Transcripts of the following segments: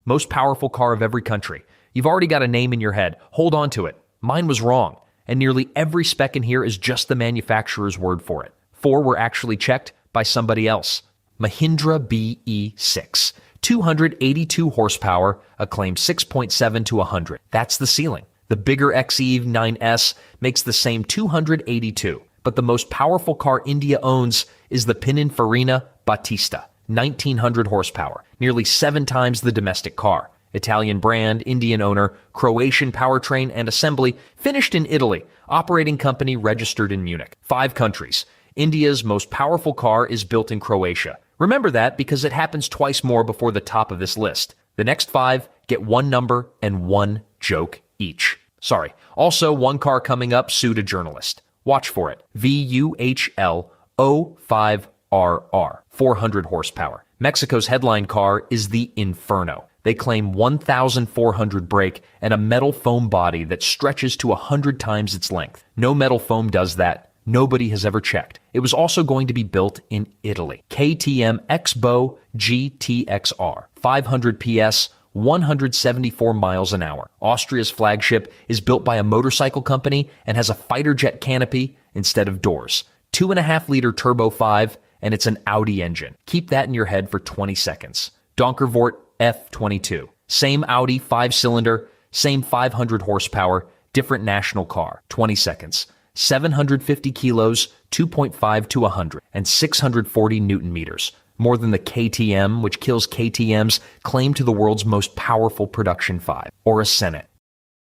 most powerful car of every country. You've already got a name in your head. Hold on to it. Mine was wrong, and nearly every spec in here is just the manufacturer's word for it. 4 were actually checked by somebody else. Mahindra BE6. 282 horsepower, a claimed 6.7 to 100. That's the ceiling. The bigger XE9S makes the same 282, but the most powerful car India owns is the Pininfarina Battista. 1900 horsepower, nearly 7 times the domestic car. Italian brand, Indian owner, Croatian powertrain and assembly, finished in Italy, operating company registered in Munich. 5 countries. India's most powerful car is built in Croatia. Remember that because it happens twice more before the top of this list. The next 5 get 1 number and 1 joke each. Sorry. Also, 1 car coming up sued a journalist. Watch for it. VUHL 05RR. 400 horsepower. Mexico's headline car is the Inferno. They claim 1,400 brake and a metal foam body that stretches to 100 times its length. No metal foam does that. Nobody has ever checked. It was also going to be built in Italy. KTM Expo GTXR. 500 PS, 174 miles an hour. Austria's flagship is built by a motorcycle company and has a fighter jet canopy instead of doors. 2.5-liter turbo 5, and it's an Audi engine. Keep that in your head for 20 seconds. Donkervoort F22. Same Audi 5-cylinder, same 500 horsepower, different national car. 20 seconds. 750 kilos, 2.5 to 100, and 640 newton meters. More than the KTM, which kills KTM's claim to the world's most powerful production 5, or a Senat.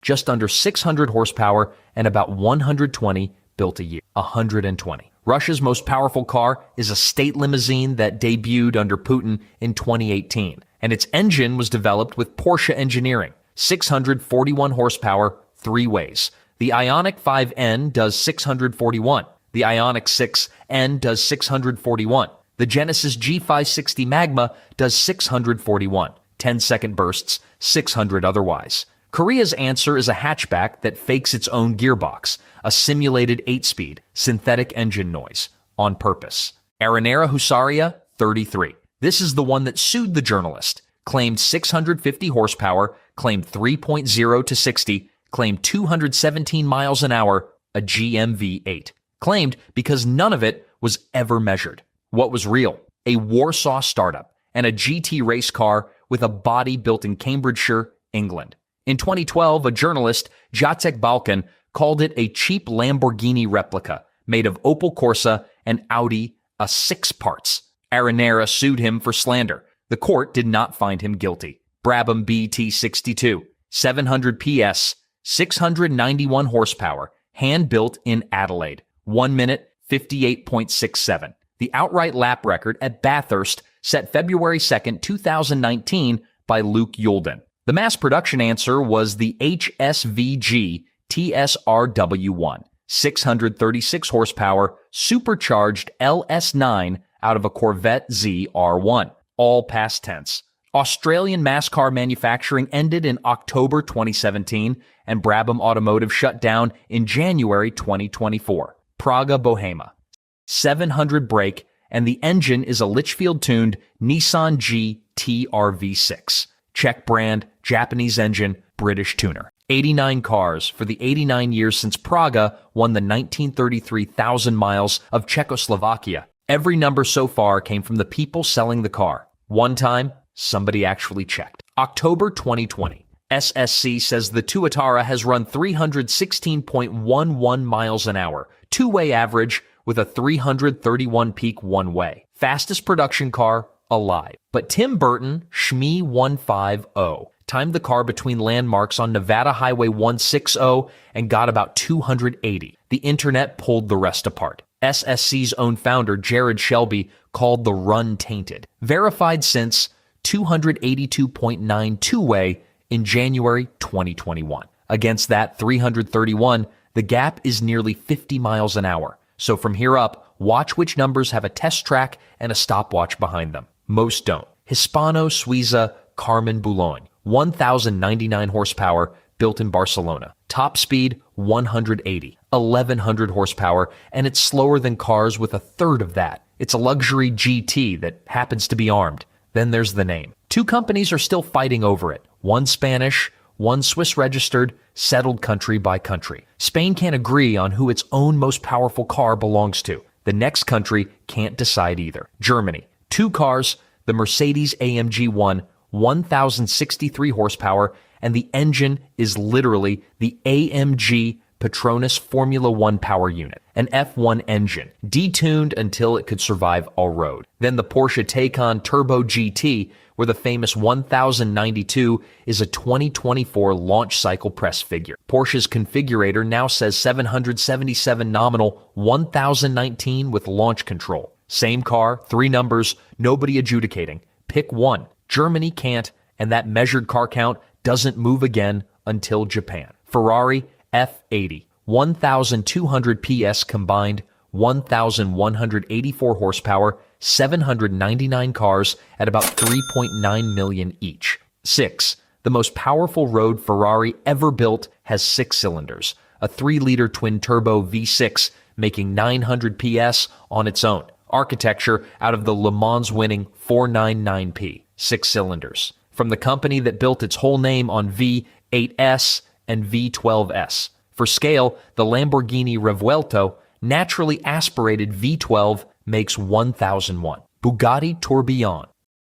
Just under 600 horsepower and about 120 built a year. 120. Russia's most powerful car is a state limousine that debuted under Putin in 2018, and its engine was developed with Porsche engineering. 641 horsepower, 3 ways. The Ioniq 5N does 641. The Ioniq 6N does 641. The Genesis G560 Magma does 641. 10-second bursts, 600 otherwise. Korea's answer is a hatchback that fakes its own gearbox, a simulated 8-speed, synthetic engine noise, on purpose. Arrinera Hussarya, 33. This is the one that sued the journalist. Claimed 650 horsepower, claimed 3.0 to 60, claimed 217 miles an hour, a GMV8. Claimed because none of it was ever measured. What was real? A Warsaw startup and a GT race car with a body built in Cambridgeshire, England. In 2012, a journalist, Jacek Balkan, called it a cheap Lamborghini replica made of Opel Corsa and Audi A6 parts. Arrinera sued him for slander. The court did not find him guilty. Brabham BT62, 700 PS, 691 horsepower, hand-built in Adelaide. 1 minute, 58.67. The outright lap record at Bathurst set February 2nd, 2019 by Luke Yulden. The mass production answer was the HSVG TSRW1. 636 horsepower, supercharged LS9 out of a Corvette ZR1. All past tense. Australian mass car manufacturing ended in October 2017, and Brabham Automotive shut down in January 2024. Praga, Bohema. 700 brake, and the engine is a Litchfield-tuned Nissan GT-RV6. Czech brand, Japanese engine, British tuner. 89 cars for the 89 years since Praga won the 1933 1,000 miles of Czechoslovakia. Every number so far came from the people selling the car. One time, somebody actually checked. October 2020. SSC says the Tuatara has run 316.11 miles an hour, two-way average with a 331 peak one-way. Fastest production car alive. But Tim Burton, Shmee 150, timed the car between landmarks on Nevada Highway 160 and got about 280. The internet pulled the rest apart. SSC's own founder, Jared Shelby, called the run tainted. Verified since 282.9 two-way in January 2021. Against that 331, the gap is nearly 50 miles an hour. So from here up, watch which numbers have a test track and a stopwatch behind them. Most don't. Hispano, Suiza, Carmen, Boulogne. 1,099 horsepower, built in Barcelona. Top speed, 180. 1,100 horsepower, and it's slower than cars with a third of that. It's a luxury GT that happens to be armed. Then there's the name. Two companies are still fighting over it. One Spanish, one Swiss registered, settled country by country. Spain can't agree on who its own most powerful car belongs to. The next country can't decide either. Germany. Two cars, the Mercedes-AMG 1063 horsepower, and the engine is literally the AMG Petronas Formula One power unit, an F1 engine, detuned until it could survive all-road. Then the Porsche Taycan Turbo GT, where the famous 1092 is a 2024 launch cycle press figure. Porsche's configurator now says 777 nominal, 1019 with launch control. Same car, 3 numbers, nobody adjudicating. Pick one. Germany can't, and that measured car count doesn't move again until Japan. Ferrari F80, 1,200 PS combined, 1,184 horsepower, 799 cars at about 3.9 million each. 6. The most powerful road Ferrari ever built has 6 cylinders, a 3-liter twin-turbo V6 making 900 PS on its own. Architecture out of the Le Mans winning 499P, 6 cylinders. From the company that built its whole name on V8S and V12S. For scale, the Lamborghini Revuelto, naturally aspirated V12, makes 1001. Bugatti Tourbillon,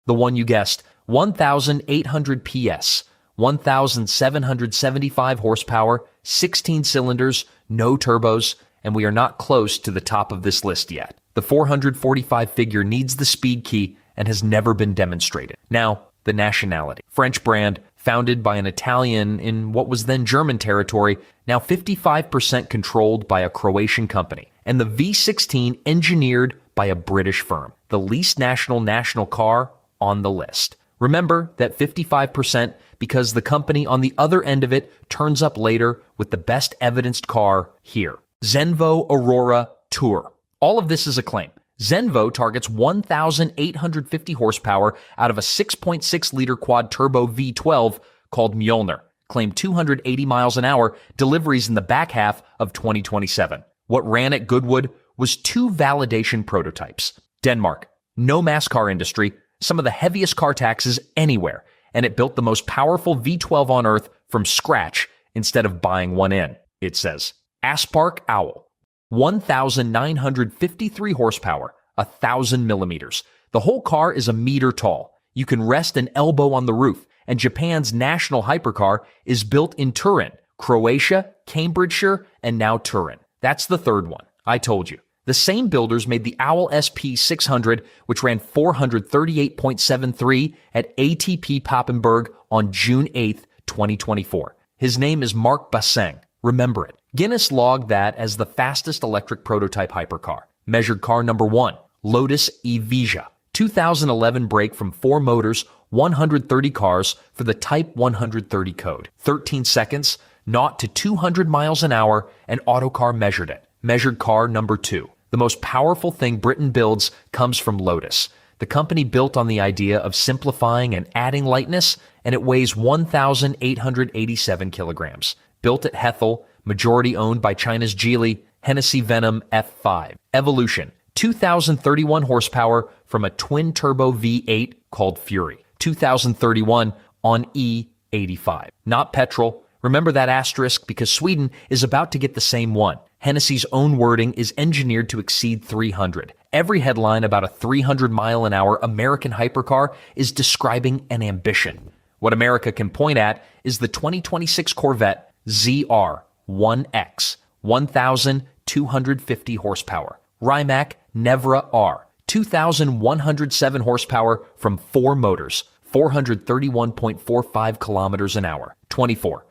the one you guessed, 1,800 PS, 1,775 horsepower, 16 cylinders, no turbos, and we are not close to the top of this list yet. The 445 figure needs the speed key and has never been demonstrated. Now, the nationality. French brand, founded by an Italian in what was then German territory, now 55% controlled by a Croatian company. And the V16 engineered by a British firm. The least national car on the list. Remember that 55% because the company on the other end of it turns up later with the best evidenced car here. Zenvo Aurora Tour. All of this is a claim. Zenvo targets 1,850 horsepower out of a 6.6-liter quad-turbo V12 called Mjolnir. Claimed 280 miles an hour, deliveries in the back half of 2027. What ran at Goodwood was 2 validation prototypes. Denmark, no mass car industry, some of the heaviest car taxes anywhere, and it built the most powerful V12 on Earth from scratch instead of buying one in, it says. Aspark Owl, 1,953 horsepower, 1,000 millimeters. The whole car is a meter tall. You can rest an elbow on the roof, and Japan's national hypercar is built in Turin, Croatia, Cambridgeshire, and now Turin. That's the third one. I told you. The same builders made the Owl SP 600, which ran 438.73 at ATP Papenburg on June 8th, 2024. His name is Mark Basseng. Remember it. Guinness logged that as the fastest electric prototype hypercar. Measured car number 1, Lotus Evija. 2011 break from 4 motors, 130 cars for the Type 130 code. 13 seconds, 0 to 200 miles an hour, and Autocar measured it. Measured car number 2. The most powerful thing Britain builds comes from Lotus. The company built on the idea of simplifying and adding lightness, and it weighs 1,887 kilograms. Built at Hethel, majority owned by China's Geely, Hennessey Venom F5. Evolution, 2,031 horsepower from a twin-turbo V8 called Fury. 2031 on E85. Not petrol. Remember that asterisk because Sweden is about to get the same one. Hennessey's own wording is engineered to exceed 300. Every headline about a 300-mile-an-hour American hypercar is describing an ambition. What America can point at is the 2026 Corvette ZR1X, 1,250 horsepower. Rimac Nevra R, 2,107 horsepower from 4 motors, 431.45 kilometers an hour. 24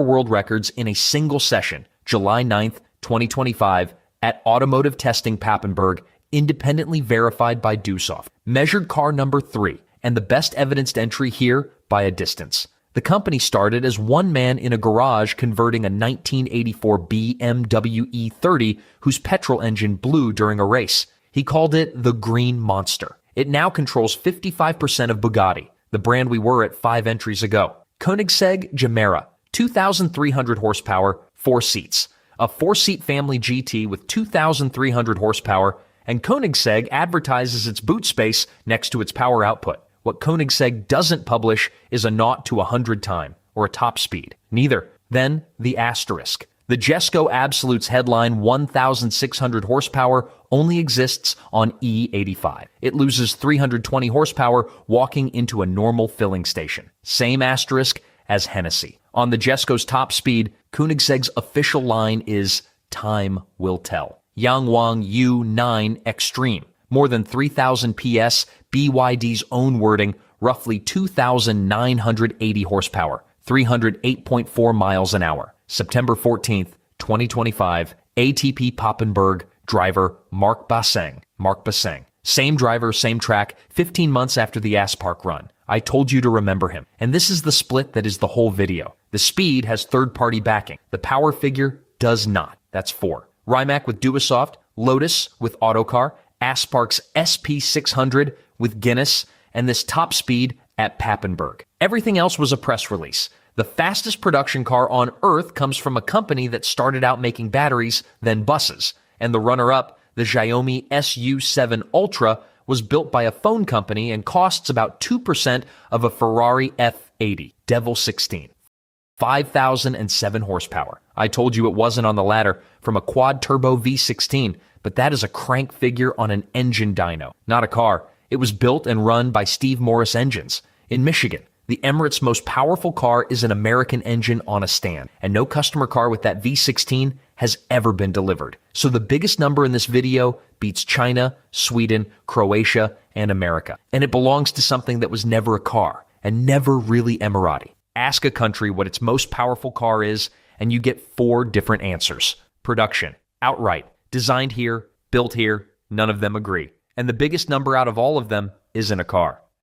world records in a single session, July 9th, 2025, at Automotive Testing Papenburg, independently verified by Dussoft. Measured car number 3, and the best evidenced entry here by a distance. The company started as one man in a garage converting a 1984 BMW E30 whose petrol engine blew during a race. He called it the Green Monster. It now controls 55% of Bugatti, the brand we were at 5 entries ago. Koenigsegg Gemera, 2,300 horsepower, 4 seats. A 4-seat family GT with 2,300 horsepower, and Koenigsegg advertises its boot space next to its power output. What Koenigsegg doesn't publish is a 0 to 100 time, or a top speed. Neither. Then, the asterisk. The Jesko Absolute's headline 1,600 horsepower only exists on E85. It loses 320 horsepower walking into a normal filling station. Same asterisk as Hennessey. On the Jesko's top speed, Koenigsegg's official line is "Time will tell." Yangwang U9 Extreme. More than 3,000 PS, BYD's own wording, roughly 2,980 horsepower, 308.4 miles an hour. September 14th, 2025, ATP Papenburg, driver Mark Basseng. Same driver, same track, 15 months after the Aspark run. I told you to remember him. And this is the split that is the whole video. The speed has third-party backing. The power figure does not. That's 4. Rimac with Duosoft, Lotus with Autocar, Aspark's SP600 with Guinness, and this top speed at Papenburg. Everything else was a press release. The fastest production car on Earth comes from a company that started out making batteries, then buses. And the runner-up, the Xiaomi SU7 Ultra, was built by a phone company and costs about 2% of a Ferrari F80, Devel Sixteen. 5,007 horsepower. I told you it wasn't on the ladder from a quad-turbo V16, but that is a crank figure on an engine dyno, not a car. It was built and run by Steve Morris Engines in Michigan. The Emirates' most powerful car is an American engine on a stand, and no customer car with that V16 has ever been delivered. So the biggest number in this video beats China, Sweden, Croatia, and America. And it belongs to something that was never a car, and never really Emirati. Ask a country what its most powerful car is, and you get 4 different answers. Production, outright, designed here, built here, none of them agree. And the biggest number out of all of them isn't a car.